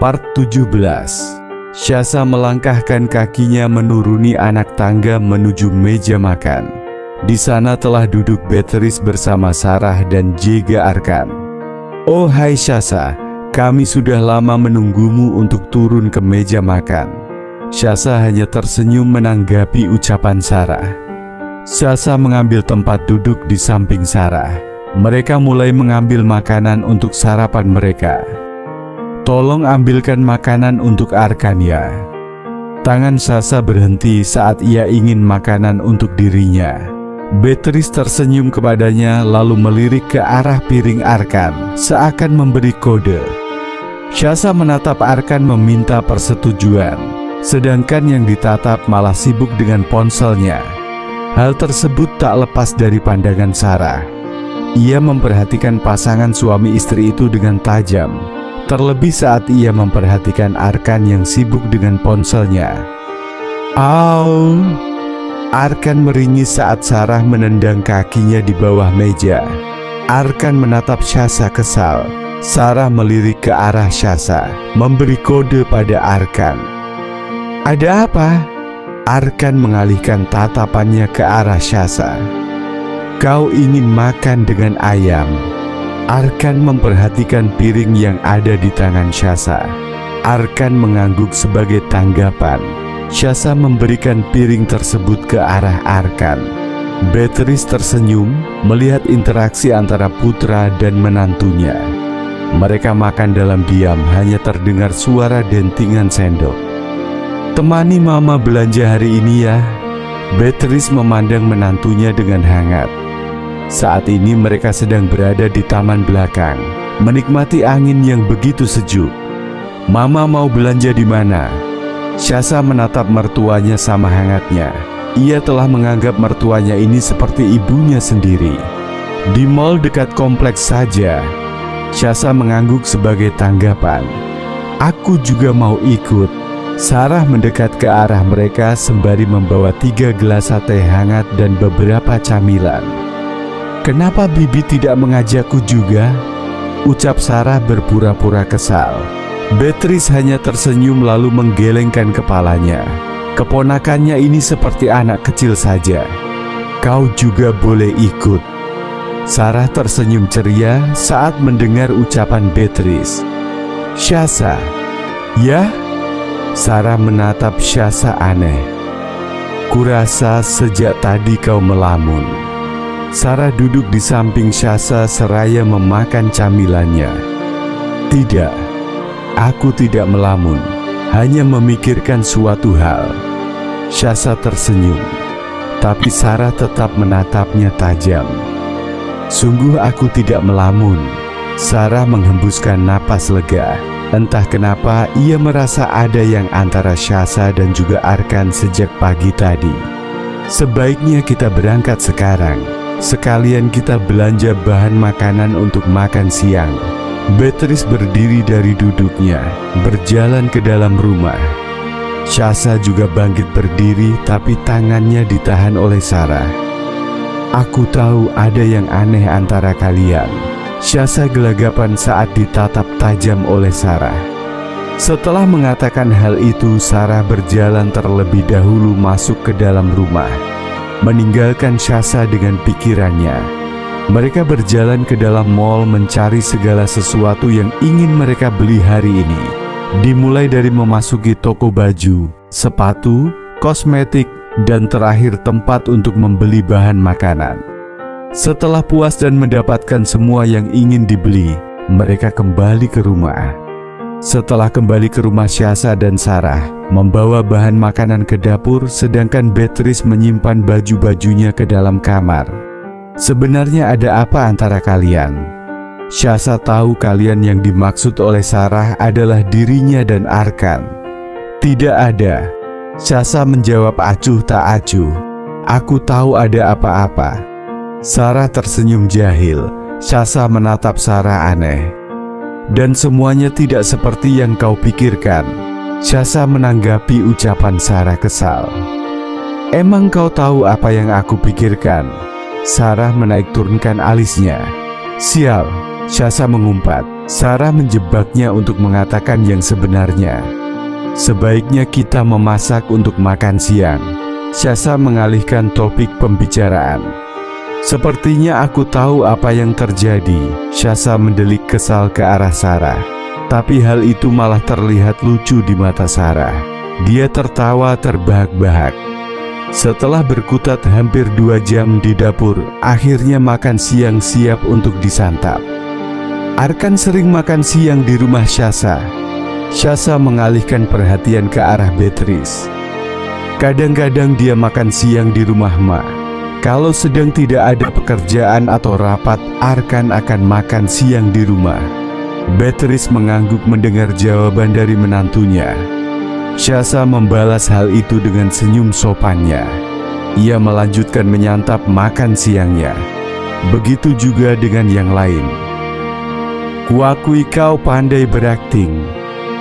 Part 17. Syasa melangkahkan kakinya menuruni anak tangga menuju meja makan. Di sana telah duduk Beatrice bersama Sarah dan juga Arkan. "Oh hai Syasa, kami sudah lama menunggumu untuk turun ke meja makan." Syasa hanya tersenyum menanggapi ucapan Sarah. Syasa mengambil tempat duduk di samping Sarah. Mereka mulai mengambil makanan untuk sarapan mereka. "Tolong ambilkan makanan untuk Arkan ya." Tangan Syasa berhenti saat ia ingin makanan untuk dirinya. Beatrice tersenyum kepadanya lalu melirik ke arah piring Arkan seakan memberi kode. Syasa menatap Arkan meminta persetujuan, sedangkan yang ditatap malah sibuk dengan ponselnya. Hal tersebut tak lepas dari pandangan Sarah. Ia memperhatikan pasangan suami istri itu dengan tajam, terlebih saat ia memperhatikan Arkan yang sibuk dengan ponselnya. "Au!" Arkan meringis saat Sarah menendang kakinya di bawah meja. Arkan menatap Syasa kesal. Sarah melirik ke arah Syasa, memberi kode pada Arkan. "Ada apa?" Arkan mengalihkan tatapannya ke arah Syasa. "Kau ingin makan dengan ayam." Arkan memperhatikan piring yang ada di tangan Syasa. Arkan mengangguk sebagai tanggapan. Syasa memberikan piring tersebut ke arah Arkan. Beatrice tersenyum melihat interaksi antara putra dan menantunya. Mereka makan dalam diam, hanya terdengar suara dentingan sendok. "Temani mama belanja hari ini ya." Beatrice memandang menantunya dengan hangat. Saat ini mereka sedang berada di taman belakang, menikmati angin yang begitu sejuk. "Mama mau belanja di mana?" Syasa menatap mertuanya sama hangatnya. Ia telah menganggap mertuanya ini seperti ibunya sendiri. "Di mall dekat kompleks saja." Syasa mengangguk sebagai tanggapan. "Aku juga mau ikut." Sarah mendekat ke arah mereka sembari membawa 3 gelas teh hangat dan beberapa camilan. "Kenapa Bibi tidak mengajakku juga?" ucap Sarah berpura-pura kesal. Beatrice hanya tersenyum lalu menggelengkan kepalanya. Keponakannya ini seperti anak kecil saja. "Kau juga boleh ikut." Sarah tersenyum ceria saat mendengar ucapan Beatrice. "Syasa." "Ya?" Sarah menatap Syasa aneh. "Kurasa sejak tadi kau melamun." Sarah duduk di samping Syasa seraya memakan camilannya. "Tidak, aku tidak melamun, hanya memikirkan suatu hal." Syasa tersenyum, tapi Sarah tetap menatapnya tajam. "Sungguh aku tidak melamun." Sarah menghembuskan napas lega. Entah kenapa ia merasa ada yang antara Syasa dan juga Arkan sejak pagi tadi. "Sebaiknya kita berangkat sekarang. Sekalian kita belanja bahan makanan untuk makan siang." Beatrice berdiri dari duduknya, berjalan ke dalam rumah. Syasa juga bangkit berdiri, tapi tangannya ditahan oleh Sarah. "Aku tahu ada yang aneh antara kalian." Syasa gelagapan saat ditatap tajam oleh Sarah. Setelah mengatakan hal itu, Sarah berjalan terlebih dahulu masuk ke dalam rumah, meninggalkan Syasa dengan pikirannya. Mereka berjalan ke dalam mall mencari segala sesuatu yang ingin mereka beli hari ini. Dimulai dari memasuki toko baju, sepatu, kosmetik, dan terakhir tempat untuk membeli bahan makanan. Setelah puas dan mendapatkan semua yang ingin dibeli, mereka kembali ke rumah. Setelah kembali ke rumah, Syasa dan Sarah membawa bahan makanan ke dapur, sedangkan Beatrice menyimpan baju-bajunya ke dalam kamar. "Sebenarnya ada apa antara kalian?" Syasa tahu kalian yang dimaksud oleh Sarah adalah dirinya dan Arkan. "Tidak ada." Syasa menjawab acuh tak acuh. "Aku tahu ada apa-apa." Sarah tersenyum jahil. Syasa menatap Sarah aneh. "Dan semuanya tidak seperti yang kau pikirkan." Syasa menanggapi ucapan Sarah kesal. "Emang kau tahu apa yang aku pikirkan?" Sarah menaik turunkan alisnya. "Sial, Syasa mengumpat. Sarah menjebaknya untuk mengatakan yang sebenarnya. Sebaiknya kita memasak untuk makan siang. Syasa mengalihkan topik pembicaraan. Sepertinya aku tahu apa yang terjadi. Syasa mendelik kesal ke arah Sarah. Tapi hal itu malah terlihat lucu di mata Sarah. Dia tertawa terbahak-bahak. Setelah berkutat hampir 2 jam di dapur, akhirnya makan siang siap untuk disantap. Arkan sering makan siang di rumah Syasa. Syasa mengalihkan perhatian ke arah Beatrice. Kadang-kadang dia makan siang di rumah Ma. Kalau sedang tidak ada pekerjaan atau rapat, Arkan akan makan siang di rumah. Beatrice mengangguk mendengar jawaban dari menantunya. Syasa membalas hal itu dengan senyum sopannya. Ia melanjutkan menyantap makan siangnya. Begitu juga dengan yang lain. Kuakui kau pandai berakting.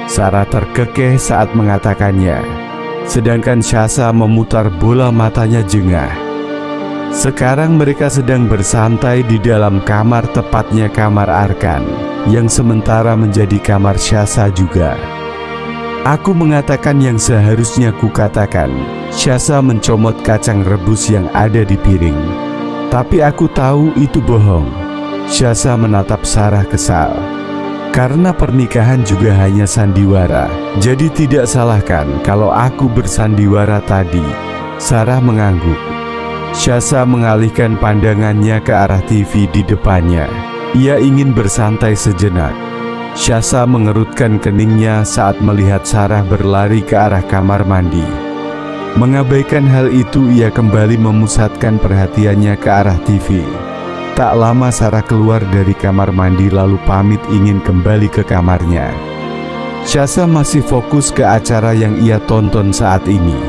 Sarah terkekeh saat mengatakannya. Sedangkan Syasa memutar bola matanya jengah. Sekarang mereka sedang bersantai di dalam kamar, tepatnya kamar Arkan, yang sementara menjadi kamar Syasa juga. Aku mengatakan yang seharusnya kukatakan. Syasa mencomot kacang rebus yang ada di piring. Tapi aku tahu itu bohong. Syasa menatap Sarah kesal. Karena pernikahan juga hanya sandiwara, jadi tidak salahkan kalau aku bersandiwara tadi. Sarah mengangguk. Syasa mengalihkan pandangannya ke arah TV di depannya. Ia ingin bersantai sejenak. Syasa mengerutkan keningnya saat melihat Sarah berlari ke arah kamar mandi. Mengabaikan hal itu, ia kembali memusatkan perhatiannya ke arah TV. Tak lama Sarah keluar dari kamar mandi lalu pamit ingin kembali ke kamarnya. Syasa masih fokus ke acara yang ia tonton saat ini.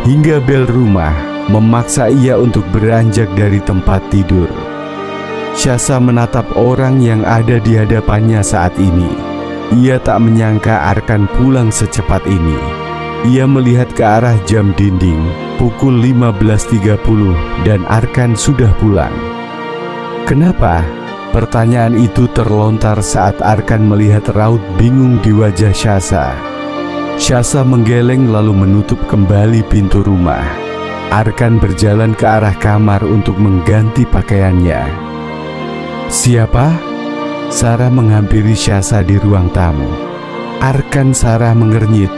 Hingga bel rumah memaksa ia untuk beranjak dari tempat tidur. Syasa menatap orang yang ada di hadapannya saat ini. Ia tak menyangka Arkan pulang secepat ini. Ia melihat ke arah jam dinding, pukul 15.30 dan Arkan sudah pulang. Kenapa? Pertanyaan itu terlontar saat Arkan melihat raut bingung di wajah Syasa. Syasa menggeleng lalu menutup kembali pintu rumah. Arkan berjalan ke arah kamar untuk mengganti pakaiannya. Siapa? Sarah menghampiri Syasa di ruang tamu. Arkan. Sarah mengernyit.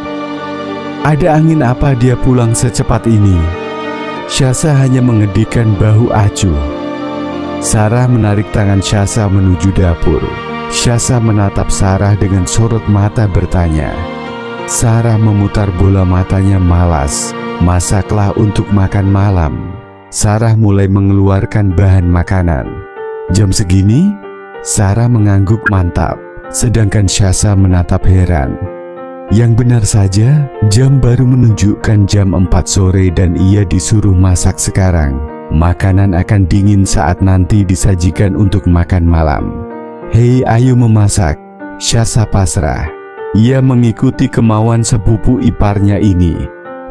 Ada angin apa dia pulang secepat ini? Syasa hanya mengedikkan bahu acuh. Sarah menarik tangan Syasa menuju dapur. Syasa menatap Sarah dengan sorot mata bertanya. Sarah memutar bola matanya malas. Masaklah untuk makan malam. Sarah mulai mengeluarkan bahan makanan. Jam segini? Sarah mengangguk mantap. Sedangkan Syasa menatap heran. Yang benar saja, jam baru menunjukkan jam 4 sore dan ia disuruh masak sekarang. Makanan akan dingin saat nanti disajikan untuk makan malam. Hei, ayo memasak. Syasa pasrah. Ia mengikuti kemauan sepupu iparnya ini.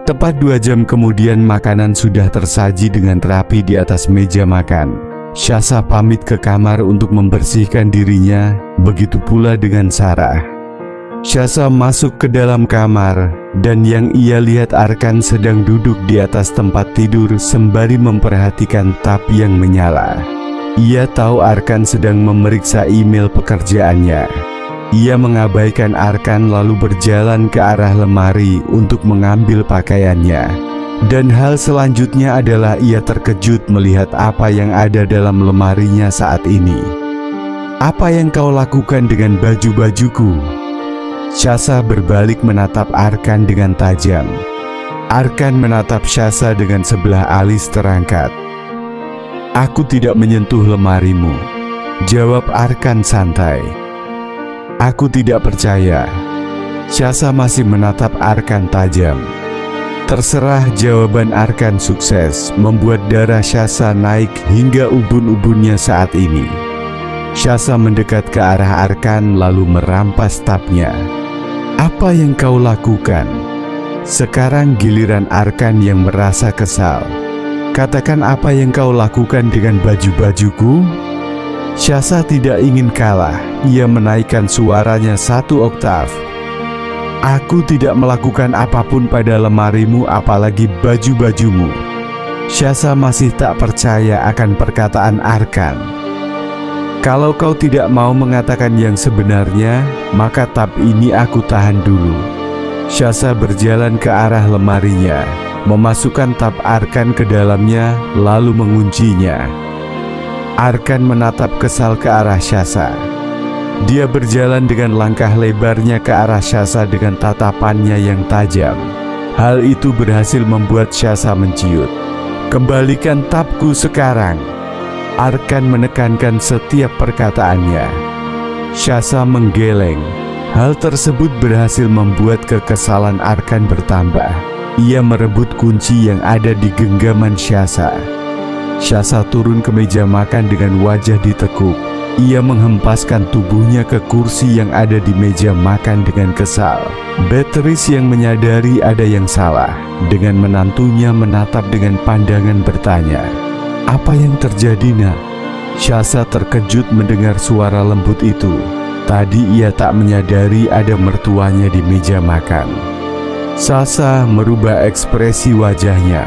Tepat 2 jam kemudian makanan sudah tersaji dengan rapi di atas meja makan. Syasa pamit ke kamar untuk membersihkan dirinya, begitu pula dengan Sarah. Syasa masuk ke dalam kamar, dan yang ia lihat Arkan sedang duduk di atas tempat tidur sembari memperhatikan tab yang menyala. Ia tahu Arkan sedang memeriksa email pekerjaannya. Ia mengabaikan Arkan lalu berjalan ke arah lemari untuk mengambil pakaiannya. Dan hal selanjutnya adalah ia terkejut melihat apa yang ada dalam lemarinya saat ini. Apa yang kau lakukan dengan baju-bajuku? Syasa berbalik menatap Arkan dengan tajam. Arkan menatap Syasa dengan sebelah alis terangkat. Aku tidak menyentuh lemarimu, jawab Arkan santai. Aku tidak percaya. Syasa masih menatap Arkan tajam. Terserah, jawaban Arkan sukses membuat darah Syasa naik hingga ubun-ubunnya saat ini. Syasa mendekat ke arah Arkan lalu merampas tabnya. Apa yang kau lakukan? Sekarang giliran Arkan yang merasa kesal. Katakan apa yang kau lakukan dengan baju-bajuku? Syahsa tidak ingin kalah. Ia menaikkan suaranya 1 oktav. Aku tidak melakukan apapun pada lemarimu, apalagi baju-bajumu. Syahsa masih tak percaya akan perkataan Arkan. Kalau kau tidak mau mengatakan yang sebenarnya, maka tab ini aku tahan dulu. Syahsa berjalan ke arah lemarinya, memasukkan tab Arkan ke dalamnya, lalu menguncinya. Arkan menatap kesal ke arah Syahsa. Dia berjalan dengan langkah lebarnya ke arah Syahsa dengan tatapannya yang tajam. Hal itu berhasil membuat Syahsa menciut. Kembalikan tabku sekarang. Arkan menekankan setiap perkataannya. Syahsa menggeleng. Hal tersebut berhasil membuat kekesalan Arkan bertambah. Ia merebut kunci yang ada di genggaman Syahsa. Syahsa turun ke meja makan dengan wajah ditekuk. Ia menghempaskan tubuhnya ke kursi yang ada di meja makan dengan kesal. Beatrice yang menyadari ada yang salah dengan menantunya menatap dengan pandangan bertanya, "Apa yang terjadi, Nak?" Syahsa terkejut mendengar suara lembut itu. Tadi ia tak menyadari ada mertuanya di meja makan. Syahsa merubah ekspresi wajahnya.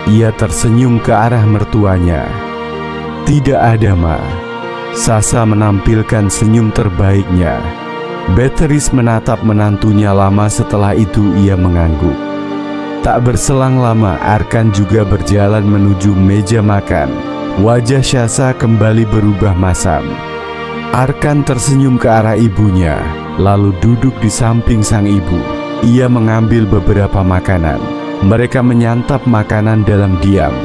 Ia tersenyum ke arah mertuanya. "Tidak ada, Ma." Syahsa menampilkan senyum terbaiknya. Beatrice menatap menantunya lama, setelah itu ia mengangguk. Tak berselang lama, Arkan juga berjalan menuju meja makan. Wajah Syahsa kembali berubah masam. Arkan tersenyum ke arah ibunya, lalu duduk di samping sang ibu. Ia mengambil beberapa makanan. Mereka menyantap makanan dalam diam.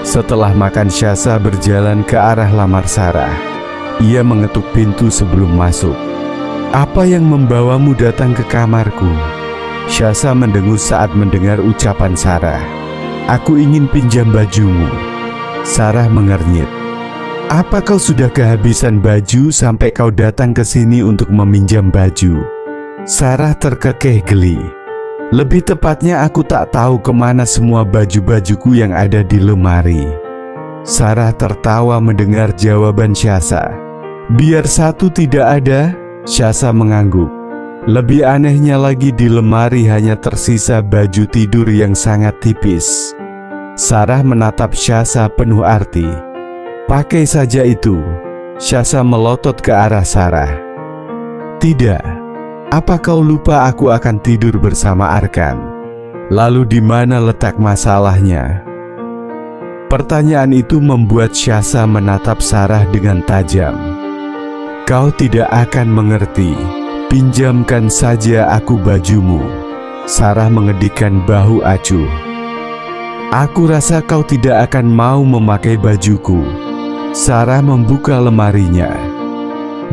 Setelah makan, Syahsa berjalan ke arah lamar Sarah. Ia mengetuk pintu sebelum masuk. "Apa yang membawamu datang ke kamarku?" Syahsa mendengus saat mendengar ucapan Sarah. "Aku ingin pinjam bajumu." Sarah mengernyit. "Apa kau sudah kehabisan baju sampai kau datang ke sini untuk meminjam baju?" Sarah terkekeh geli. "Lebih tepatnya aku tak tahu kemana semua baju-bajuku yang ada di lemari." Sarah tertawa mendengar jawaban Syahsa. "Biar satu tidak ada," Syahsa mengangguk. "Lebih anehnya lagi, di lemari hanya tersisa baju tidur yang sangat tipis." Sarah menatap Syahsa penuh arti. "Pakai saja itu." Syahsa melotot ke arah Sarah. "Tidak. Apa kau lupa aku akan tidur bersama Arkan? Lalu di mana letak masalahnya?" Pertanyaan itu membuat Syahsa menatap Sarah dengan tajam. "Kau tidak akan mengerti. Pinjamkan saja aku bajumu." Sarah mengedikkan bahu acuh. "Aku rasa kau tidak akan mau memakai bajuku." Sarah membuka lemarinya.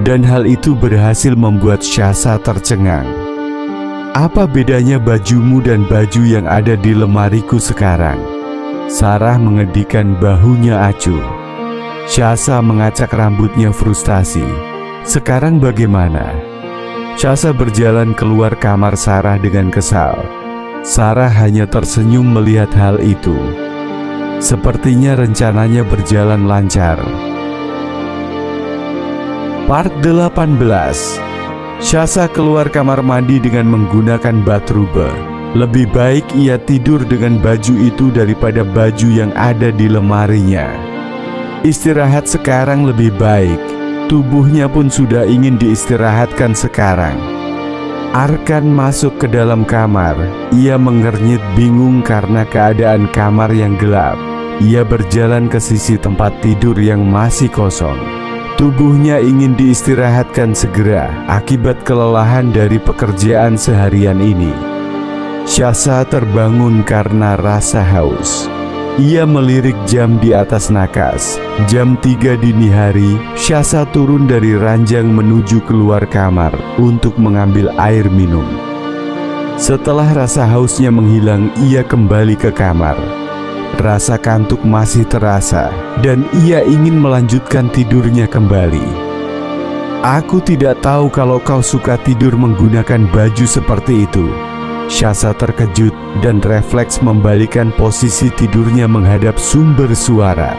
Dan hal itu berhasil membuat Syahsa tercengang. "Apa bedanya bajumu dan baju yang ada di lemariku sekarang?" Sarah mengedikkan bahunya acuh. Syahsa mengacak rambutnya frustasi. "Sekarang bagaimana?" Syahsa berjalan keluar kamar Sarah dengan kesal. Sarah hanya tersenyum melihat hal itu. Sepertinya rencananya berjalan lancar. Part 18. Syahsa keluar kamar mandi dengan menggunakan bathrobe. Lebih baik ia tidur dengan baju itu daripada baju yang ada di lemarinya. Istirahat sekarang lebih baik. Tubuhnya pun sudah ingin diistirahatkan sekarang. Arkan masuk ke dalam kamar. Ia mengernyit bingung karena keadaan kamar yang gelap. Ia berjalan ke sisi tempat tidur yang masih kosong. Tubuhnya ingin diistirahatkan segera akibat kelelahan dari pekerjaan seharian ini. Syahsa terbangun karena rasa haus. Ia melirik jam di atas nakas. Jam 3 dini hari. Syahsa turun dari ranjang menuju keluar kamar untuk mengambil air minum. Setelah rasa hausnya menghilang, ia kembali ke kamar. Rasa kantuk masih terasa dan ia ingin melanjutkan tidurnya kembali. "Aku tidak tahu kalau kau suka tidur menggunakan baju seperti itu." Syahsa terkejut dan refleks membalikkan posisi tidurnya menghadap sumber suara.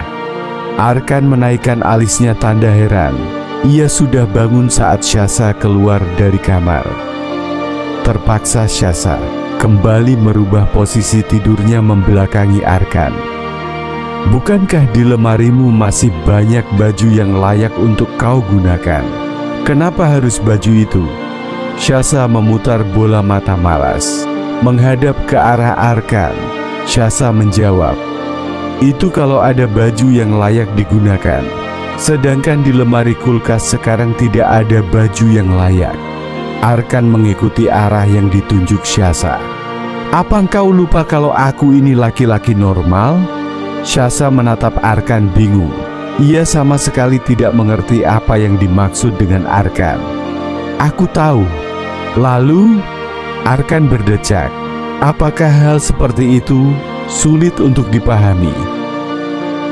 Arkan menaikkan alisnya tanda heran. Ia sudah bangun saat Syahsa keluar dari kamar. Terpaksa Syahsa kembali merubah posisi tidurnya membelakangi Arkan. Bukankah di lemarimu masih banyak baju yang layak untuk kau gunakan? Kenapa harus baju itu? Syahsa memutar bola mata malas, menghadap ke arah Arkan. Syahsa menjawab, "Itu kalau ada baju yang layak digunakan. Sedangkan di lemari kulkas sekarang tidak ada baju yang layak." Arkan mengikuti arah yang ditunjuk Syahsa. "Apa engkau lupa kalau aku ini laki-laki normal?" Syahsa menatap Arkan bingung. Ia sama sekali tidak mengerti apa yang dimaksud dengan Arkan. "Aku tahu." Lalu Arkan berdecak. Apakah hal seperti itu sulit untuk dipahami?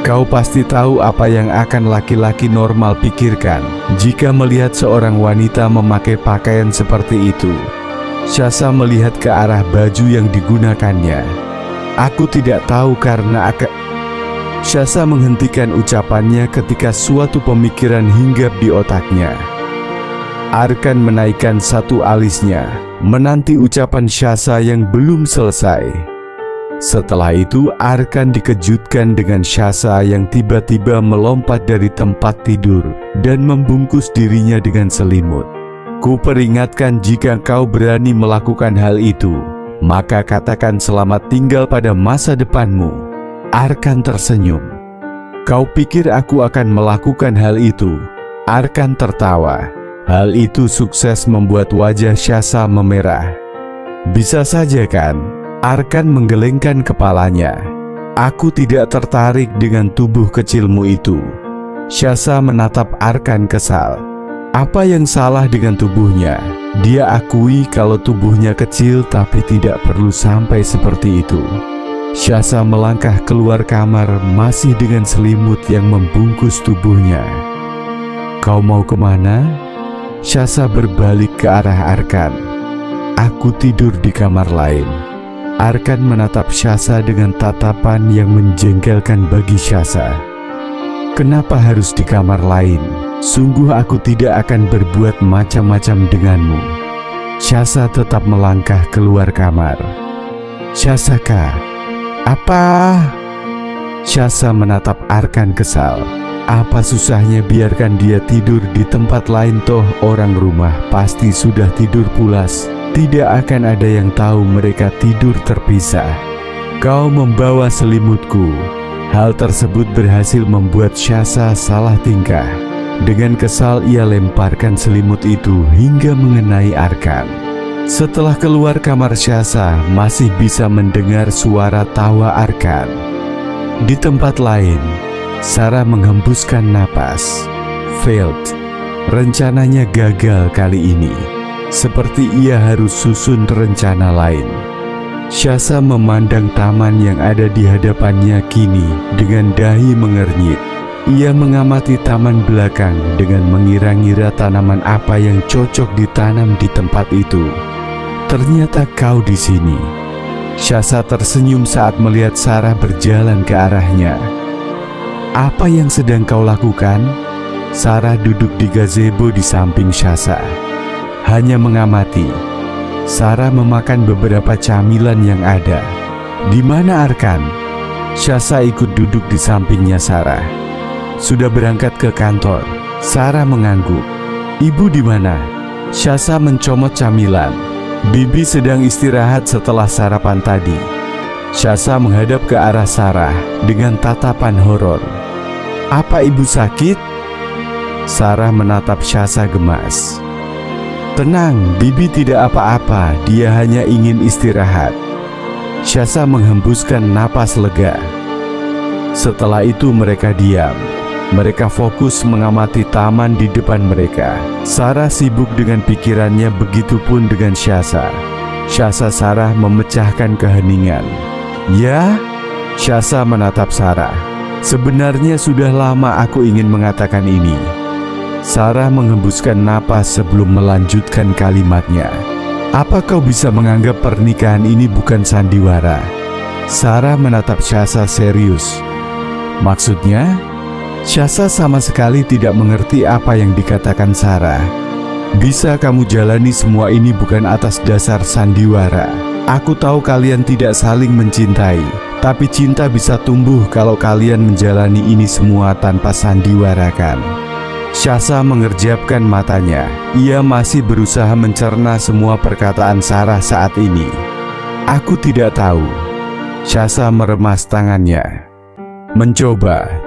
Kau pasti tahu apa yang akan laki-laki normal pikirkan jika melihat seorang wanita memakai pakaian seperti itu. Syahsa melihat ke arah baju yang digunakannya. "Aku tidak tahu karena Syahsa menghentikan ucapannya ketika suatu pemikiran hinggap di otaknya. Arkan menaikkan satu alisnya, menanti ucapan Syahsa yang belum selesai. Setelah itu Arkan dikejutkan dengan Syahsa yang tiba-tiba melompat dari tempat tidur dan membungkus dirinya dengan selimut. "Ku peringatkan, jika kau berani melakukan hal itu, maka katakan selamat tinggal pada masa depanmu." Arkan tersenyum. "Kau pikir aku akan melakukan hal itu?" Arkan tertawa. Hal itu sukses membuat wajah Syahsa memerah. "Bisa saja kan?" Arkan menggelengkan kepalanya. "Aku tidak tertarik dengan tubuh kecilmu itu." Syahsa menatap Arkan kesal. Apa yang salah dengan tubuhnya? Dia akui kalau tubuhnya kecil, tapi tidak perlu sampai seperti itu. Syahsa melangkah keluar kamar masih dengan selimut yang membungkus tubuhnya. "Kau mau kemana?" Syahsa berbalik ke arah Arkan. "Aku tidur di kamar lain." Arkan menatap Syahsa dengan tatapan yang menjengkelkan bagi Syahsa. "Kenapa harus di kamar lain? Sungguh aku tidak akan berbuat macam-macam denganmu." Syahsa tetap melangkah keluar kamar. "Syahsa kah? Apa?" Syahsa menatap Arkan kesal. Apa susahnya biarkan dia tidur di tempat lain, toh orang rumah pasti sudah tidur pulas. Tidak akan ada yang tahu mereka tidur terpisah. "Kau membawa selimutku." Hal tersebut berhasil membuat Syahsa salah tingkah. Dengan kesal ia lemparkan selimut itu hingga mengenai Arkan. Setelah keluar kamar, Syahsa masih bisa mendengar suara tawa Arkan. Di tempat lain, Sarah menghembuskan napas. Failed. Rencananya gagal kali ini. Seperti ia harus susun rencana lain. Syahsa memandang taman yang ada di hadapannya kini dengan dahi mengernyit. Ia mengamati taman belakang dengan mengira-ngira tanaman apa yang cocok ditanam di tempat itu. "Ternyata kau di sini." Syahsa tersenyum saat melihat Sarah berjalan ke arahnya. "Apa yang sedang kau lakukan?" Sarah duduk di gazebo di samping Syahsa, hanya mengamati. Sarah memakan beberapa camilan yang ada. "Di mana Arkan?" Syahsa ikut duduk di sampingnya Sarah. "Sudah berangkat ke kantor." Sarah mengangguk. "Ibu di mana?" Syahsa mencomot camilan. "Bibi sedang istirahat setelah sarapan tadi." Syahsa menghadap ke arah Sarah dengan tatapan horor. "Apa ibu sakit?" Sarah menatap Syahsa gemas. "Tenang, Bibi tidak apa-apa, dia hanya ingin istirahat." Syahsa menghembuskan napas lega. Setelah itu mereka diam. Mereka fokus mengamati taman di depan mereka. Sarah sibuk dengan pikirannya, begitupun dengan Syahsa. Sarah memecahkan keheningan. "Ya?" Syahsa menatap Sarah. "Sebenarnya sudah lama aku ingin mengatakan ini." Sarah menghembuskan napas sebelum melanjutkan kalimatnya. "Apa kau bisa menganggap pernikahan ini bukan sandiwara?" Sarah menatap Syahsa serius. "Maksudnya?" Syahsa sama sekali tidak mengerti apa yang dikatakan Sarah. Bisa kamu jalani semua ini bukan atas dasar sandiwara. Aku tahu kalian tidak saling mencintai, tapi cinta bisa tumbuh kalau kalian menjalani ini semua tanpa sandiwara kan? Syahsa mengerjapkan matanya. Ia masih berusaha mencerna semua perkataan Sarah saat ini. Aku tidak tahu. Syahsa meremas tangannya.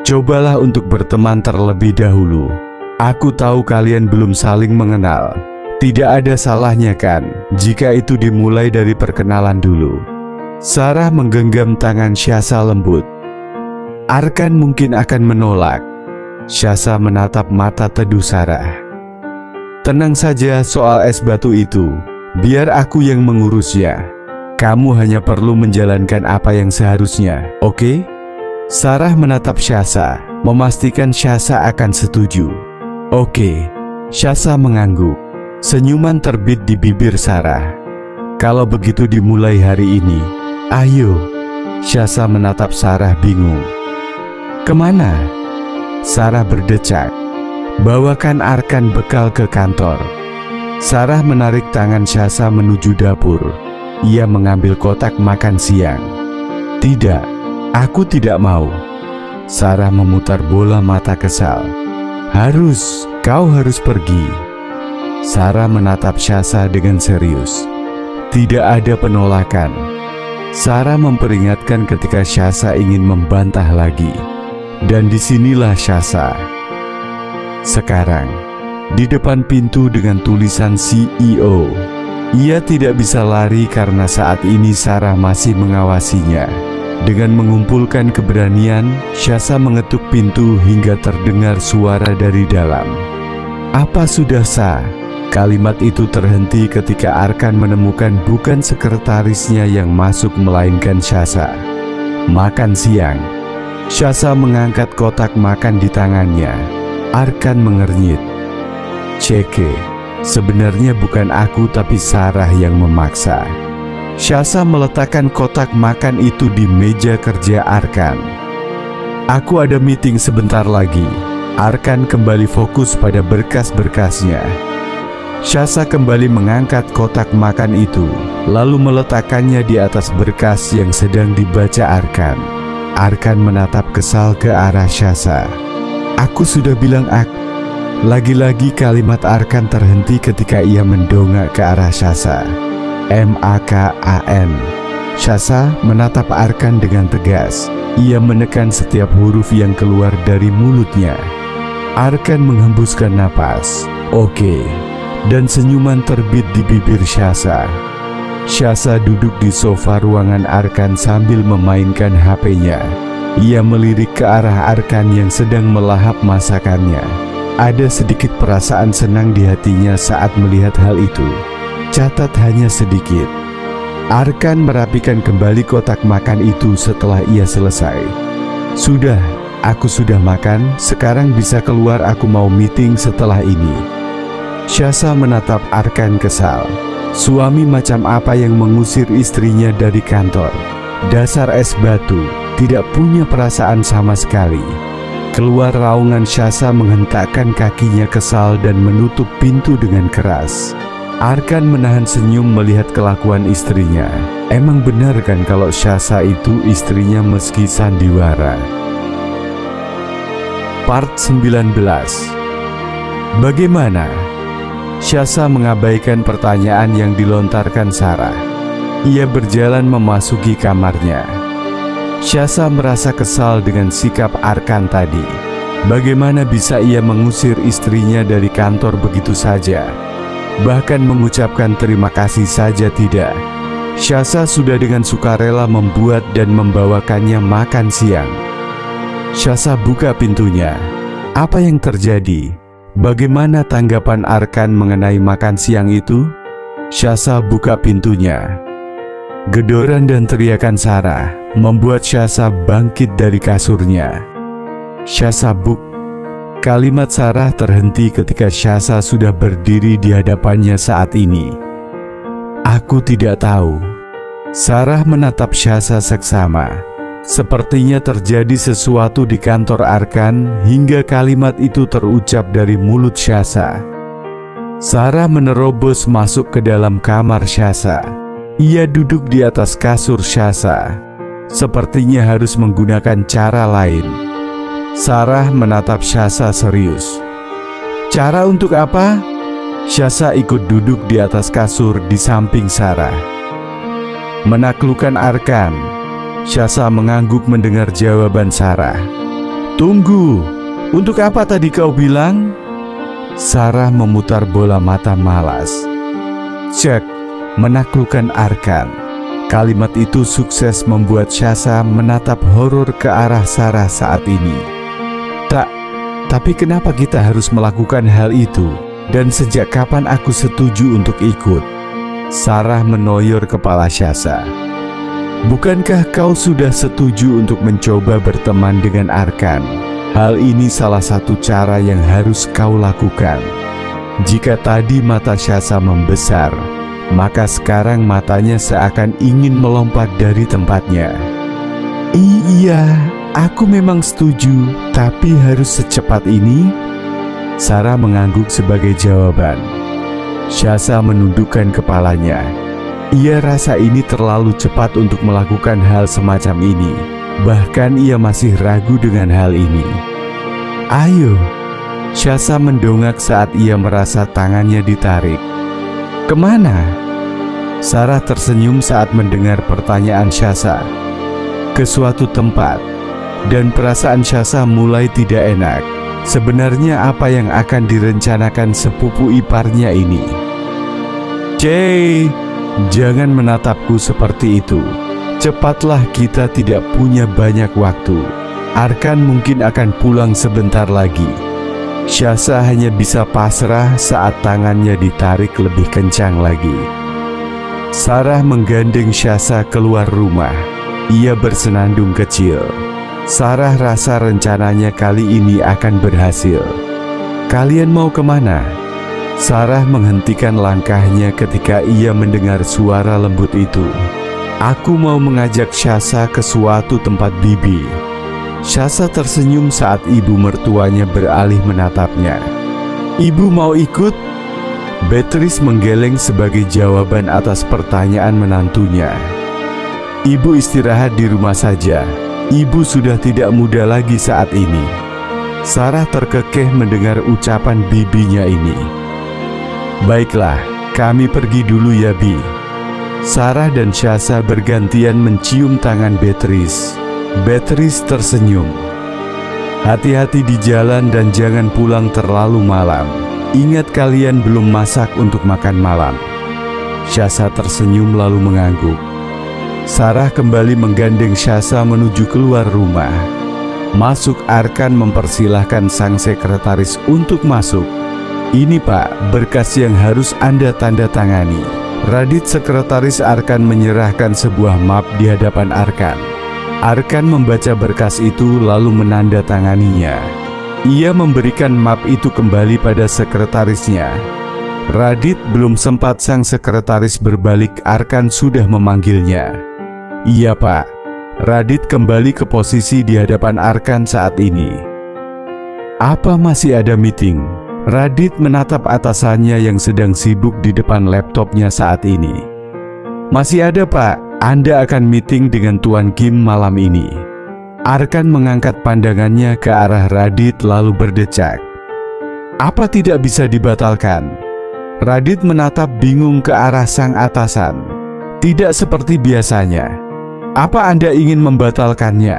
Cobalah untuk berteman terlebih dahulu. Aku tahu kalian belum saling mengenal. Tidak ada salahnya kan, jika itu dimulai dari perkenalan dulu. Sarah menggenggam tangan Syahsa lembut. Arkan mungkin akan menolak. Syahsa menatap mata teduh Sarah. Tenang saja soal es batu itu, biar aku yang mengurusnya. Kamu hanya perlu menjalankan apa yang seharusnya, oke? Sarah menatap Syahsa, memastikan Syahsa akan setuju. Oke. Syahsa mengangguk. Senyuman terbit di bibir Sarah. Kalau begitu dimulai hari ini. Ayo. Syahsa menatap Sarah bingung. Kemana? Sarah berdecak. Bawakan Arkan bekal ke kantor. Sarah menarik tangan Syahsa menuju dapur. Ia mengambil kotak makan siang. Tidak, aku tidak mau. Sarah memutar bola mata kesal. Kau harus pergi. Sarah menatap Syahsa dengan serius. Tidak ada penolakan. Sarah memperingatkan ketika Syahsa ingin membantah lagi. Dan disinilah Syahsa. Sekarang, di depan pintu dengan tulisan CEO. Ia tidak bisa lari karena saat ini Sarah masih mengawasinya. Dengan mengumpulkan keberanian, Syahsa mengetuk pintu hingga terdengar suara dari dalam. Apa sudah sah? Kalimat itu terhenti ketika Arkan menemukan bukan sekretarisnya yang masuk melainkan Syahsa. Makan siang. Syahsa mengangkat kotak makan di tangannya. Arkan mengernyit. Ceke, sebenarnya bukan aku tapi Sarah yang memaksa. Syahsa meletakkan kotak makan itu di meja kerja Arkan. Aku ada meeting sebentar lagi. Arkan kembali fokus pada berkas-berkasnya. Syahsa kembali mengangkat kotak makan itu, lalu meletakkannya di atas berkas yang sedang dibaca Arkan. Arkan menatap kesal ke arah Syahsa. Aku sudah bilang Lagi-lagi kalimat Arkan terhenti ketika ia mendongak ke arah Syahsa. MAKAN. Syahsa menatap Arkan dengan tegas. Ia menekan setiap huruf yang keluar dari mulutnya. Arkan menghembuskan napas. Oke. Dan senyuman terbit di bibir Syahsa. Syahsa duduk di sofa ruangan Arkan sambil memainkan HP-nya. Ia melirik ke arah Arkan yang sedang melahap masakannya. Ada sedikit perasaan senang di hatinya saat melihat hal itu. Catat hanya sedikit. Arkan merapikan kembali kotak makan itu setelah ia selesai. Sudah, aku sudah makan, sekarang bisa keluar, aku mau meeting setelah ini. Syahsa menatap Arkan kesal. Suami macam apa yang mengusir istrinya dari kantor? Dasar es batu, tidak punya perasaan sama sekali. Keluar raungan Syahsa menghentakkan kakinya kesal dan menutup pintu dengan keras. Arkan menahan senyum melihat kelakuan istrinya. Emang benar kan kalau Syahsa itu istrinya meski sandiwara. Part 19. Bagaimana? Syahsa mengabaikan pertanyaan yang dilontarkan Sarah. Ia berjalan memasuki kamarnya. Syahsa merasa kesal dengan sikap Arkan tadi. Bagaimana bisa ia mengusir istrinya dari kantor begitu saja? Bahkan mengucapkan terima kasih saja tidak. Syahsa sudah dengan sukarela membuat dan membawakannya makan siang. Syahsa buka pintunya. Apa yang terjadi? Bagaimana tanggapan Arkan mengenai makan siang itu? Syahsa buka pintunya. Gedoran dan teriakan Sarah membuat Syahsa bangkit dari kasurnya. Syahsa buk. Kalimat Sarah terhenti ketika Syahsa sudah berdiri di hadapannya saat ini. Aku tidak tahu. Sarah menatap Syahsa seksama. Sepertinya terjadi sesuatu di kantor Arkan hingga kalimat itu terucap dari mulut Syahsa. Sarah menerobos masuk ke dalam kamar Syahsa. Ia duduk di atas kasur Syahsa. Sepertinya harus menggunakan cara lain. Sarah menatap Syahsa serius. Cara untuk apa? Syahsa ikut duduk di atas kasur di samping Sarah. Menaklukkan Arkan. Syahsa mengangguk mendengar jawaban Sarah. Tunggu, untuk apa tadi kau bilang? Sarah memutar bola mata malas. Cek, menaklukkan Arkan. Kalimat itu sukses membuat Syahsa menatap horor ke arah Sarah saat ini. Tapi kenapa kita harus melakukan hal itu? Dan sejak kapan aku setuju untuk ikut? Sarah menoyor kepala Syahsa. Bukankah kau sudah setuju untuk mencoba berteman dengan Arkan? Hal ini salah satu cara yang harus kau lakukan. Jika tadi mata Syahsa membesar, maka sekarang matanya seakan ingin melompat dari tempatnya. Iya, aku memang setuju, tapi harus secepat ini? Sarah mengangguk sebagai jawaban. Syahsa menundukkan kepalanya. Ia rasa ini terlalu cepat untuk melakukan hal semacam ini. Bahkan ia masih ragu dengan hal ini. Ayo. Syahsa mendongak saat ia merasa tangannya ditarik. Kemana? Sarah tersenyum saat mendengar pertanyaan Syahsa. Ke suatu tempat. Dan perasaan Syahsa mulai tidak enak. Sebenarnya apa yang akan direncanakan sepupu iparnya ini? Jangan menatapku seperti itu. Cepatlah, kita tidak punya banyak waktu. Arkan mungkin akan pulang sebentar lagi. Syahsa hanya bisa pasrah saat tangannya ditarik lebih kencang lagi. Sarah menggandeng Syahsa keluar rumah. Ia bersenandung kecil. Sarah rasa rencananya kali ini akan berhasil. Kalian mau kemana? Sarah menghentikan langkahnya ketika ia mendengar suara lembut itu. Aku mau mengajak Syahsa ke suatu tempat bibi. Syahsa tersenyum saat ibu mertuanya beralih menatapnya. Ibu mau ikut? Beatrice menggeleng sebagai jawaban atas pertanyaan menantunya. Ibu istirahat di rumah saja. Ibu sudah tidak muda lagi saat ini. Sarah terkekeh mendengar ucapan bibinya ini. Baiklah, kami pergi dulu ya, Bi. Sarah dan Syahsa bergantian mencium tangan Beatrice. Beatrice tersenyum. Hati-hati di jalan dan jangan pulang terlalu malam. Ingat kalian belum masak untuk makan malam. Syahsa tersenyum lalu mengangguk. Sarah kembali menggandeng Syahsa menuju keluar rumah. Masuk, Arkan mempersilahkan sang sekretaris untuk masuk. Ini Pak, berkas yang harus Anda tanda tangani. Radit, sekretaris Arkan, menyerahkan sebuah map di hadapan Arkan. Arkan membaca berkas itu lalu menandatanganinya. Ia memberikan map itu kembali pada sekretarisnya. Radit belum sempat sang sekretaris berbalik, Arkan sudah memanggilnya. Iya Pak. Radit kembali ke posisi di hadapan Arkan saat ini. Apa masih ada meeting? Radit menatap atasannya yang sedang sibuk di depan laptopnya saat ini. Masih ada Pak, Anda akan meeting dengan Tuan Kim malam ini. Arkan mengangkat pandangannya ke arah Radit lalu berdecak. Apa tidak bisa dibatalkan? Radit menatap bingung ke arah sang atasan. Tidak seperti biasanya. Apa Anda ingin membatalkannya?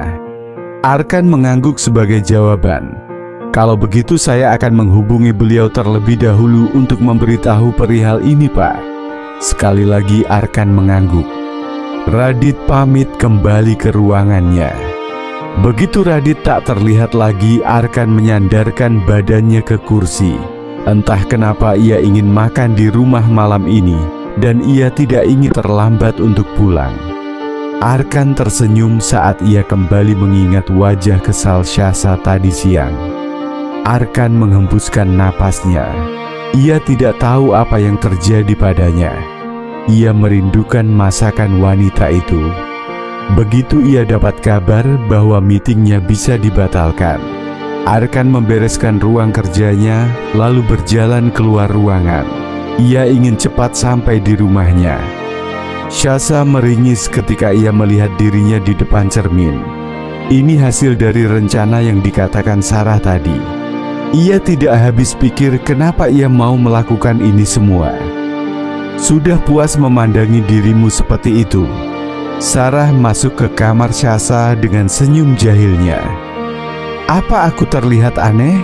Arkan mengangguk sebagai jawaban. Kalau begitu saya akan menghubungi beliau terlebih dahulu untuk memberitahu perihal ini Pak. Sekali lagi Arkan mengangguk. Radit pamit kembali ke ruangannya. Begitu Radit tak terlihat lagi, Arkan menyandarkan badannya ke kursi. Entah kenapa ia ingin makan di rumah malam ini dan ia tidak ingin terlambat untuk pulang. Arkan tersenyum saat ia kembali mengingat wajah kesal Syahsa tadi siang. Arkan menghembuskan napasnya. Ia tidak tahu apa yang terjadi padanya. Ia merindukan masakan wanita itu. Begitu ia dapat kabar bahwa meetingnya bisa dibatalkan, Arkan membereskan ruang kerjanya lalu berjalan keluar ruangan. Ia ingin cepat sampai di rumahnya. Syasa meringis ketika ia melihat dirinya di depan cermin. Ini hasil dari rencana yang dikatakan Sarah tadi. Ia tidak habis pikir kenapa ia mau melakukan ini semua. Sudah puas memandangi dirimu seperti itu. Sarah masuk ke kamar Syasa dengan senyum jahilnya. Apa aku terlihat aneh?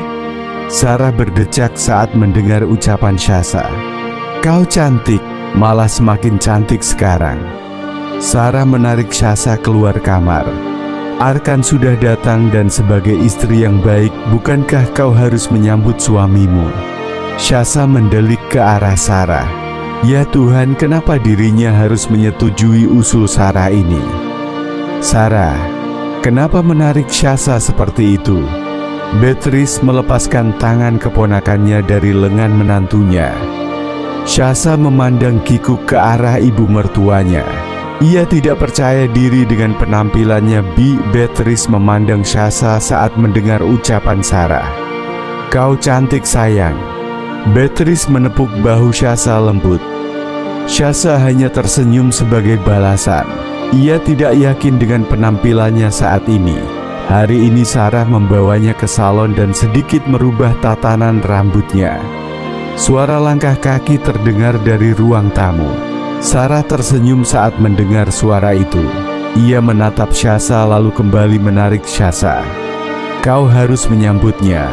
Sarah berdecak saat mendengar ucapan Syasa. Kau cantik, malah semakin cantik sekarang. Sarah menarik Syasa keluar kamar. Arkan sudah datang dan sebagai istri yang baik, bukankah kau harus menyambut suamimu? Syasa mendelik ke arah Sarah. Ya Tuhan, kenapa dirinya harus menyetujui usul Sarah ini? Sarah, kenapa menarik Syasa seperti itu? Beatrice melepaskan tangan keponakannya dari lengan menantunya. Syasa memandang kikuk ke arah ibu mertuanya. Ia tidak percaya diri dengan penampilannya. Beatrice memandang Syasa saat mendengar ucapan Sarah. Kau cantik sayang. Beatrice menepuk bahu Syasa lembut. Syasa hanya tersenyum sebagai balasan. Ia tidak yakin dengan penampilannya saat ini. Hari ini Sarah membawanya ke salon dan sedikit merubah tatanan rambutnya. Suara langkah kaki terdengar dari ruang tamu. Sarah tersenyum saat mendengar suara itu. Ia menatap Syasa lalu kembali menarik Syasa. Kau harus menyambutnya.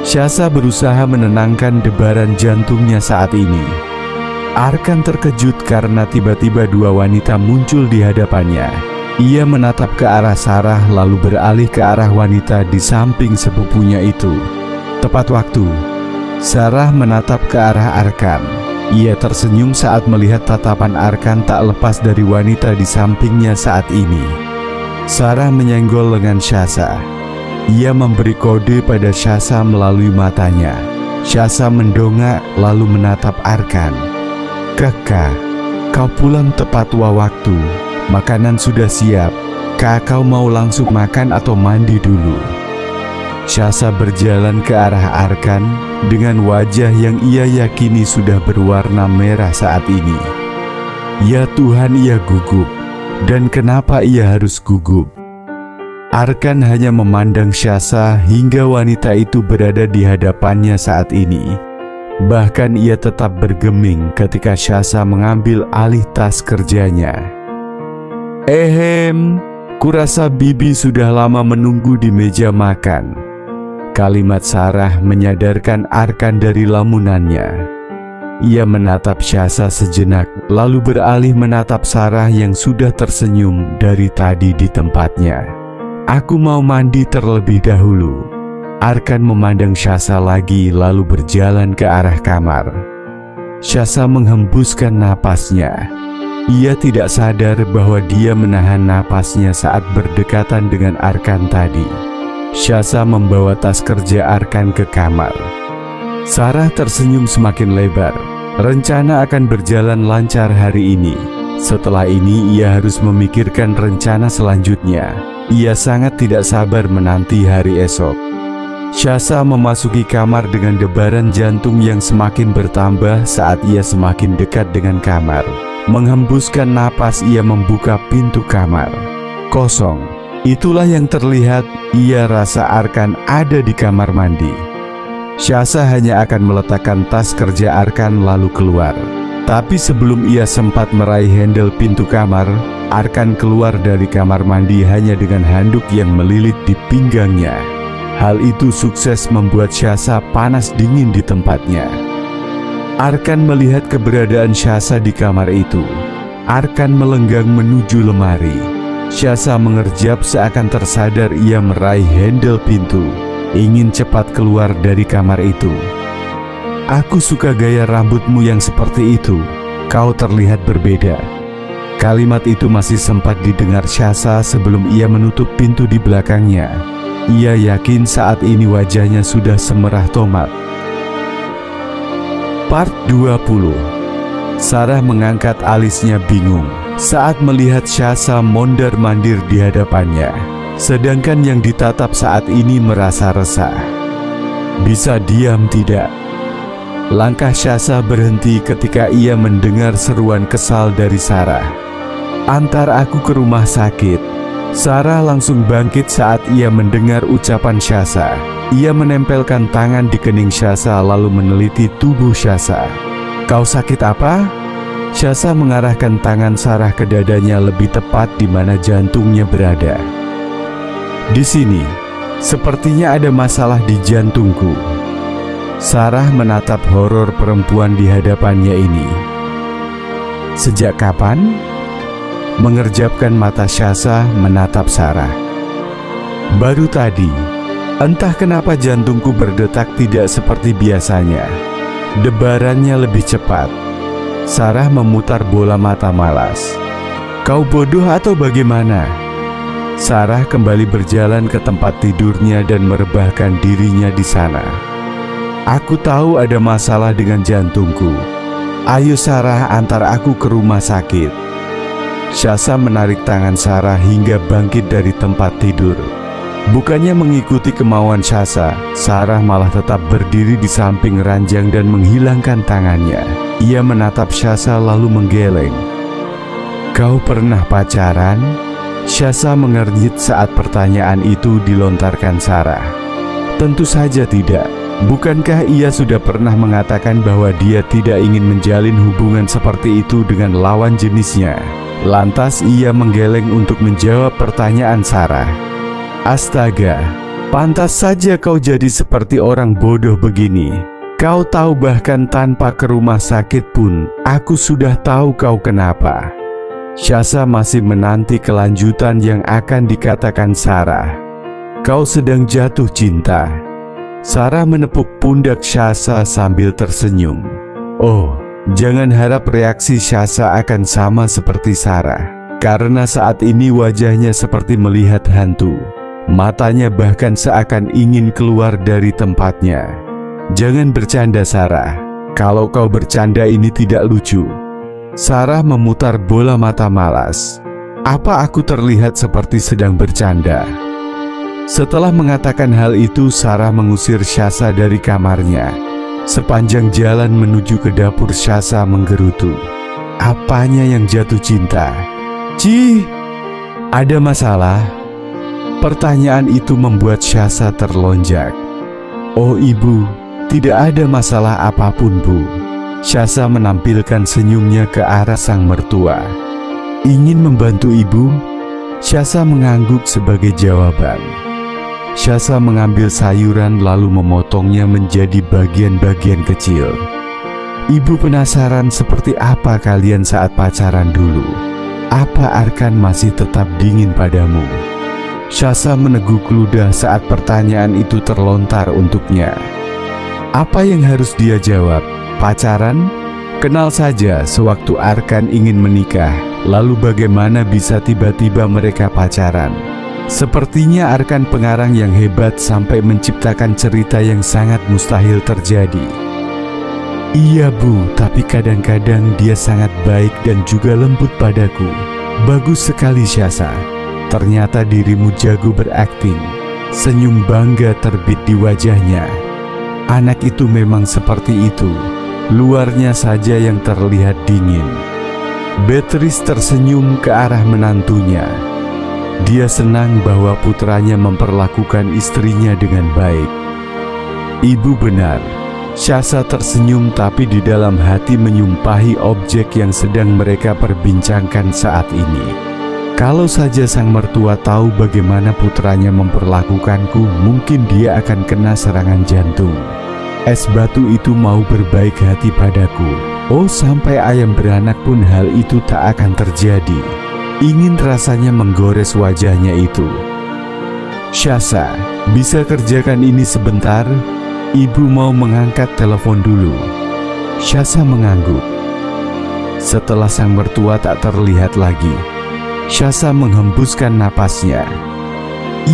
Syasa berusaha menenangkan debaran jantungnya saat ini. Arkan terkejut karena tiba-tiba dua wanita muncul di hadapannya. Ia menatap ke arah Sarah lalu beralih ke arah wanita di samping sepupunya itu. Tepat waktu, Sarah menatap ke arah Arkan. Ia tersenyum saat melihat tatapan Arkan tak lepas dari wanita di sampingnya saat ini. Sarah menyenggol lengan Syasa. Ia memberi kode pada Syasa melalui matanya. Syasa mendongak lalu menatap Arkan. Kakak, kau pulang tepat waktu. Makanan sudah siap. Kakak mau langsung makan atau mandi dulu? Syasa berjalan ke arah Arkan dengan wajah yang ia yakini sudah berwarna merah saat ini. Ya Tuhan, ia gugup. Dan kenapa ia harus gugup? Arkan hanya memandang Syasa hingga wanita itu berada di hadapannya saat ini. Bahkan ia tetap bergeming ketika Syasa mengambil alih tas kerjanya. Kurasa Bibi sudah lama menunggu di meja makan. Kalimat Sarah menyadarkan Arkan dari lamunannya. Ia menatap Syasa sejenak, lalu beralih menatap Sarah yang sudah tersenyum dari tadi di tempatnya. Aku mau mandi terlebih dahulu. Arkan memandang Syasa lagi lalu berjalan ke arah kamar. Syasa menghembuskan napasnya. Ia tidak sadar bahwa dia menahan napasnya saat berdekatan dengan Arkan tadi. Syasa membawa tas kerja Arkan ke kamar. Sarah tersenyum semakin lebar. Rencana akan berjalan lancar hari ini. Setelah ini ia harus memikirkan rencana selanjutnya. Ia sangat tidak sabar menanti hari esok. Syasa memasuki kamar dengan debaran jantung yang semakin bertambah saat ia semakin dekat dengan kamar. Menghembuskan napas, ia membuka pintu kamar. Kosong. Itulah yang terlihat. Ia rasa Arkan ada di kamar mandi. Syasa hanya akan meletakkan tas kerja Arkan lalu keluar. Tapi sebelum ia sempat meraih handle pintu kamar, Arkan keluar dari kamar mandi hanya dengan handuk yang melilit di pinggangnya. Hal itu sukses membuat Syasa panas dingin di tempatnya. Arkan melihat keberadaan Syasa di kamar itu. Arkan melenggang menuju lemari. Syasa mengerjap seakan tersadar ia meraih handle pintu, ingin cepat keluar dari kamar itu. Aku suka gaya rambutmu yang seperti itu. Kau terlihat berbeda. Kalimat itu masih sempat didengar Syasa sebelum ia menutup pintu di belakangnya. Ia yakin saat ini wajahnya sudah semerah tomat. Part 20. Sarah mengangkat alisnya bingung saat melihat Syahsa mondar-mandir di hadapannya, sedangkan yang ditatap saat ini merasa resah. Bisa diam tidak? Langkah Syahsa berhenti ketika ia mendengar seruan kesal dari Sarah. Antar aku ke rumah sakit. Sarah langsung bangkit saat ia mendengar ucapan Syahsa. Ia menempelkan tangan di kening Syahsa lalu meneliti tubuh Syahsa. Kau sakit apa? Syahsa mengarahkan tangan Sarah ke dadanya, lebih tepat di mana jantungnya berada. Di sini, sepertinya ada masalah di jantungku. Sarah menatap horor perempuan di hadapannya ini. Sejak kapan? Mengerjapkan mata Syahsa menatap Sarah. Baru tadi, entah kenapa jantungku berdetak tidak seperti biasanya. Debarannya lebih cepat. Sarah memutar bola mata malas. Kau bodoh atau bagaimana? Sarah kembali berjalan ke tempat tidurnya dan merebahkan dirinya di sana. Aku tahu ada masalah dengan jantungku. Ayo Sarah, antar aku ke rumah sakit. Syahsa menarik tangan Sarah hingga bangkit dari tempat tidur. Bukannya mengikuti kemauan Syahsa, Sarah malah tetap berdiri di samping ranjang dan menghilangkan tangannya. Ia menatap Syahsa lalu menggeleng. Kau pernah pacaran? Syahsa mengernyit saat pertanyaan itu dilontarkan Sarah. Tentu saja tidak. Bukankah ia sudah pernah mengatakan bahwa dia tidak ingin menjalin hubungan seperti itu dengan lawan jenisnya? Lantas ia menggeleng untuk menjawab pertanyaan Sarah. Astaga, pantas saja kau jadi seperti orang bodoh begini. Kau tahu bahkan tanpa ke rumah sakit pun, aku sudah tahu kau kenapa. Syahsa masih menanti kelanjutan yang akan dikatakan Sarah. Kau sedang jatuh cinta. Sarah menepuk pundak Syahsa sambil tersenyum. Oh, jangan harap reaksi Syahsa akan sama seperti Sarah, karena saat ini wajahnya seperti melihat hantu. Matanya bahkan seakan ingin keluar dari tempatnya. Jangan bercanda Sarah. Kalau kau bercanda ini tidak lucu. Sarah memutar bola mata malas. Apa aku terlihat seperti sedang bercanda? Setelah mengatakan hal itu, Sarah mengusir Syahsa dari kamarnya. Sepanjang jalan menuju ke dapur, Syahsa menggerutu. Apanya yang jatuh cinta? Cih, ada masalah? Pertanyaan itu membuat Syahsa terlonjak. Oh ibu, tidak ada masalah apapun bu. Syahsa menampilkan senyumnya ke arah sang mertua. Ingin membantu ibu? Syahsa mengangguk sebagai jawaban. Syahsa mengambil sayuran lalu memotongnya menjadi bagian-bagian kecil. Ibu penasaran seperti apa kalian saat pacaran dulu? Apa Arkan masih tetap dingin padamu? Syahsa meneguk ludah saat pertanyaan itu terlontar untuknya. Apa yang harus dia jawab? Pacaran? Kenal saja sewaktu Arkan ingin menikah. Lalu bagaimana bisa tiba-tiba mereka pacaran? Sepertinya Arkan pengarang yang hebat sampai menciptakan cerita yang sangat mustahil terjadi. Iya bu, tapi kadang-kadang dia sangat baik dan juga lembut padaku. Bagus sekali Syahsa. Ternyata dirimu jago berakting. Senyum bangga terbit di wajahnya. Anak itu memang seperti itu. Luarnya saja yang terlihat dingin. Beatrice tersenyum ke arah menantunya. Dia senang bahwa putranya memperlakukan istrinya dengan baik. Ibu benar. Syahsa tersenyum tapi di dalam hati menyumpahi objek yang sedang mereka perbincangkan saat ini. Kalau saja sang mertua tahu bagaimana putranya memperlakukanku, mungkin dia akan kena serangan jantung. Es batu itu mau berbaik hati padaku. Oh, sampai ayam beranak pun hal itu tak akan terjadi. Ingin rasanya menggores wajahnya itu. Syahsa, bisa kerjakan ini sebentar? Ibu mau mengangkat telepon dulu. Syahsa mengangguk. Setelah sang mertua tak terlihat lagi, Syahsa menghembuskan napasnya.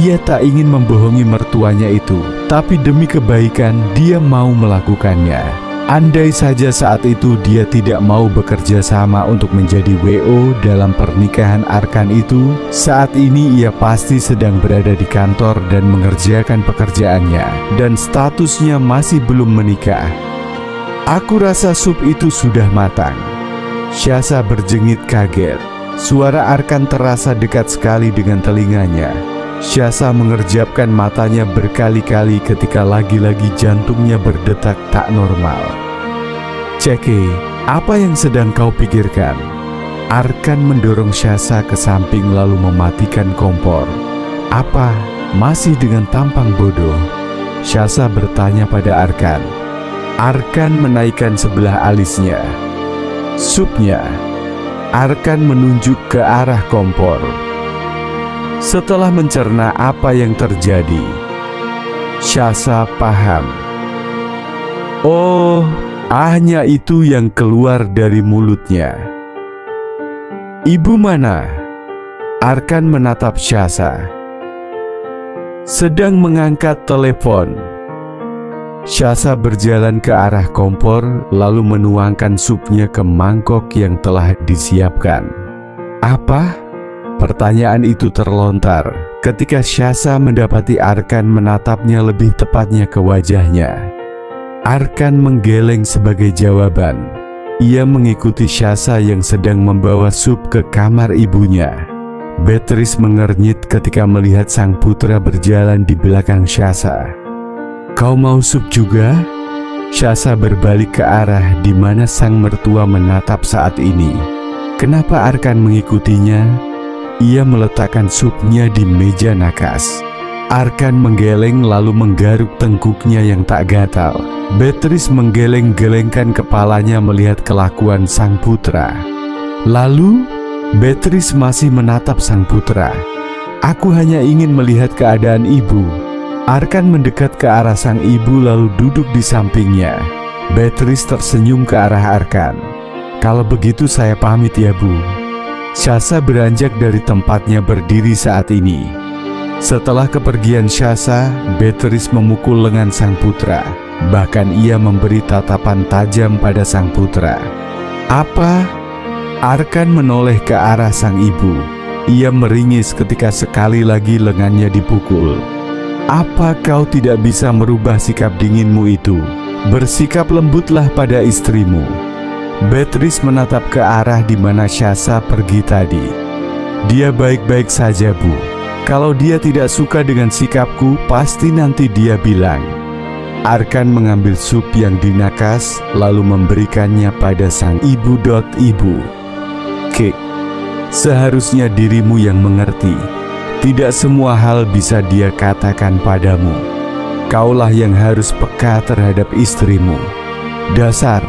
Ia tak ingin membohongi mertuanya itu, tapi demi kebaikan dia mau melakukannya. Andai saja saat itu dia tidak mau bekerja sama untuk menjadi WO dalam pernikahan Arkan itu, saat ini ia pasti sedang berada di kantor dan mengerjakan pekerjaannya, dan statusnya masih belum menikah. Aku rasa sup itu sudah matang. Syahsa berjengit kaget. Suara Arkan terasa dekat sekali dengan telinganya. Syahsa mengerjapkan matanya berkali-kali ketika lagi-lagi jantungnya berdetak tak normal. "Ceke, apa yang sedang kau pikirkan?" Arkan mendorong Syahsa ke samping lalu mematikan kompor. "Apa? Masih dengan tampang bodoh?" Syahsa bertanya pada Arkan. Arkan menaikkan sebelah alisnya. "Supnya." Arkan menunjuk ke arah kompor. Setelah mencerna apa yang terjadi, Syahsa paham. Oh, hanya itu yang keluar dari mulutnya. "Ibu mana?" Arkan menatap Syahsa. "Sedang mengangkat telepon." Syahsa berjalan ke arah kompor lalu menuangkan supnya ke mangkok yang telah disiapkan. "Apa?" Pertanyaan itu terlontar ketika Syahsa mendapati Arkan menatapnya, lebih tepatnya ke wajahnya. Arkan menggeleng sebagai jawaban. Ia mengikuti Syahsa yang sedang membawa sup ke kamar ibunya. Beatrice mengernyit ketika melihat sang putra berjalan di belakang Syahsa. "Kau mau sup juga?" Syahsa berbalik ke arah di mana sang mertua menatap saat ini. Kenapa Arkan mengikutinya? Ia meletakkan supnya di meja nakas. Arkan menggeleng lalu menggaruk tengkuknya yang tak gatal. Beatrice menggeleng-gelengkan kepalanya melihat kelakuan sang putra. Lalu, Beatrice masih menatap sang putra. "Aku hanya ingin melihat keadaan ibu." Arkan mendekat ke arah sang ibu lalu duduk di sampingnya. Beatrice tersenyum ke arah Arkan. "Kalau begitu saya pamit ya, Bu." Syahsa beranjak dari tempatnya berdiri saat ini. Setelah kepergian Syahsa, Beatrice memukul lengan sang putra. Bahkan ia memberi tatapan tajam pada sang putra. "Apa?" Arkan menoleh ke arah sang ibu. Ia meringis ketika sekali lagi lengannya dipukul. "Apa kau tidak bisa merubah sikap dinginmu itu? Bersikap lembutlah pada istrimu." Beatrice menatap ke arah di mana Syahsa pergi tadi. "Dia baik-baik saja, Bu. Kalau dia tidak suka dengan sikapku, pasti nanti dia bilang." Arkan mengambil sup yang dinakas lalu memberikannya pada sang ibu. "Ibu, Kek, seharusnya dirimu yang mengerti. Tidak semua hal bisa dia katakan padamu. Kaulah yang harus peka terhadap istrimu. Dasar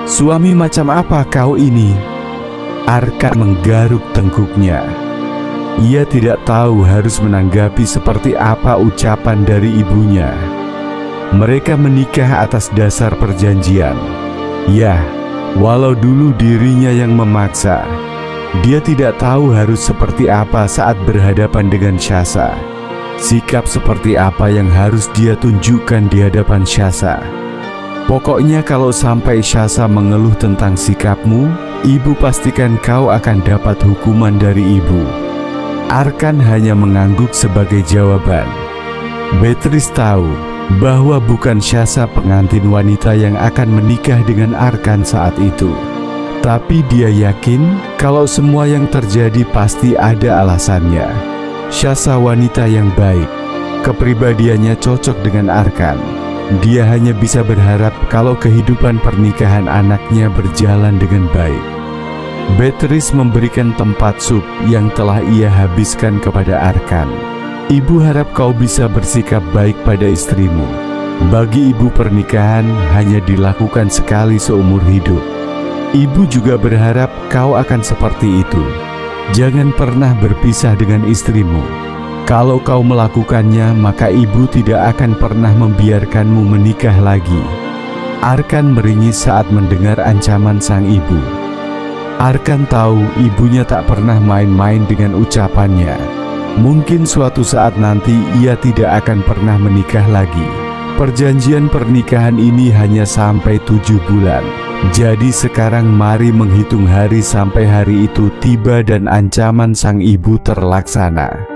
suami macam apa kau ini?" Arkan menggaruk tengkuknya. Ia tidak tahu harus menanggapi seperti apa ucapan dari ibunya. Mereka menikah atas dasar perjanjian. Ya, walau dulu dirinya yang memaksa, dia tidak tahu harus seperti apa saat berhadapan dengan Syahsa. Sikap seperti apa yang harus dia tunjukkan di hadapan Syahsa. Pokoknya kalau sampai Syahsa mengeluh tentang sikapmu, ibu pastikan kau akan dapat hukuman dari ibu. Arkan hanya mengangguk sebagai jawaban. Beatrice tahu bahwa bukan Syahsa pengantin wanita yang akan menikah dengan Arkan saat itu. Tapi dia yakin kalau semua yang terjadi pasti ada alasannya. Syahsa wanita yang baik, kepribadiannya cocok dengan Arkan. Dia hanya bisa berharap kalau kehidupan pernikahan anaknya berjalan dengan baik. Beatrice memberikan tempat sup yang telah ia habiskan kepada Arkan. "Ibu harap kau bisa bersikap baik pada istrimu. Bagi ibu pernikahan hanya dilakukan sekali seumur hidup. Ibu juga berharap kau akan seperti itu. Jangan pernah berpisah dengan istrimu. Kalau kau melakukannya, maka ibu tidak akan pernah membiarkanmu menikah lagi." Arkan meringis saat mendengar ancaman sang ibu. Arkan tahu ibunya tak pernah main-main dengan ucapannya. Mungkin suatu saat nanti ia tidak akan pernah menikah lagi. Perjanjian pernikahan ini hanya sampai 7 bulan. Jadi sekarang mari menghitung hari sampai hari itu tiba dan ancaman sang ibu terlaksana.